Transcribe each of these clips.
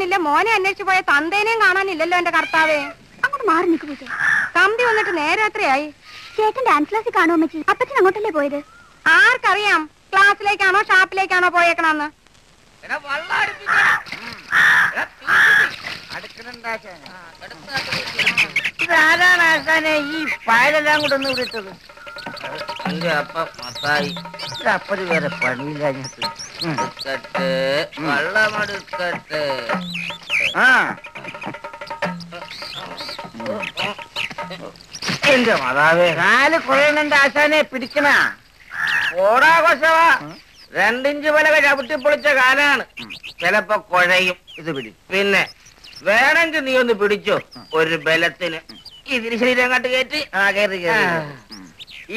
കാണാനില്ല, മോനെ അന്വേഷിച്ചു പോയ തന്തേനെയും കാണാനില്ലല്ലോ എന്റെ കർത്താവേ. അങ്ങോട്ട് മാറി നിൽക്കു പൂജ. തമ്പി വന്നിട്ട് നേരെ എത്രയായി? ചേട്ടൻ ഡാൻസ് ക്ലാസ്സിൽ കാണുമോ അമ്മച്ചി? അപ്പച്ചൻ അങ്ങോട്ടല്ലേ പോയത്? ആർക്കറിയാം ക്ലാസ്സിലേക്കാണോ ഷാപ്പിലേക്കാണോ പോയേക്കണെന്ന്. ഇതാരാണ് ആശാനെ ഈ പായലെല്ലാം കൂടെ ഒന്ന് വിളിച്ചത്? എന്റെ അപ്പ മത്തായി. അപ്പത് വേറെ പണിയില്ല. എടുക്കട്ടെ, വെള്ളമെടുക്കട്ടെ. ആ എന്റെ മാതാവേ, കാല് കുഴയണന്റെ ആശാനെ പിടിക്കണ ഓടാഘോഷവാ. 2 ഇഞ്ച് പലക ചവിട്ടിപ്പൊളിച്ച കാലാണ്. ചിലപ്പോ കുഴയും. ഇത് പിടി. പിന്നെ വേണമെങ്കിൽ നീ ഒന്ന് പിടിച്ചോ ഒരു ബലത്തിന്. ഇതിന് ശരീരം കട്ട് കയറ്റി കയറി കയറി.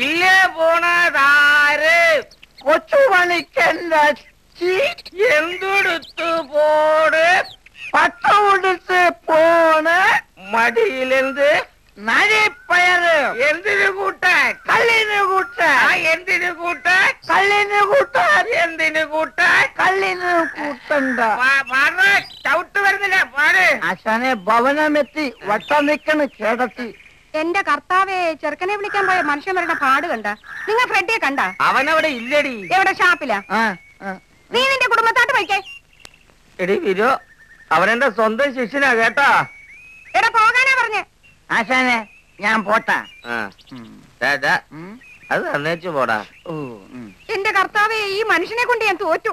ഇല്ലേ പോണതാര്? കൊച്ചു പണിക്കല്ല എന്തെടുത്തു പോട്? പട്ടമെടുത്ത് പോണ്. മടിയിലെന്ത്? നരിപ്പയറ്. എന്തിനു കൂട്ടാൻ? കല്ലിന് കൂട്ടാൻ. എന്തിനു കൂട്ടാൻ? കല്ലിന് കൂട്ടാൻ. എന്തിനു കൂട്ടാൻ? കല്ലിന് കൂട്ടണ്ട. ചവിട്ട് വരുന്നില്ല. പാട്. ആശാനെ ഭവനമെത്തി വട്ടം നിൽക്കണ് കേടത്തി. എന്റെ കർത്താവേ, ചെറുക്കനെ വിളിക്കാൻ പോയ മനുഷ്യന്മാരുടെ പാട് കണ്ട? നിങ്ങൾ ഫ്രെഡിയെ കണ്ട? അവനവിടെ ഇല്ലടി. എവിടെ? ഷാപ്പിലാ? നീ നിന്റെ കുടുംബത്താട്ട് പോയിക്കേ. എടി വിരോ, അവനെന്റെ സ്വന്തം ശിഷ്യനാ കേട്ടാ. എടാ പോകാനാ പറഞ്ഞേ. ആശാനെ ഞാൻ പോട്ടാ. അത് തന്നേച്ചു പോടാ. എന്റെ കർത്താവേ, ഈ മനുഷ്യനെ കൊണ്ട് ഞാൻ തോറ്റു.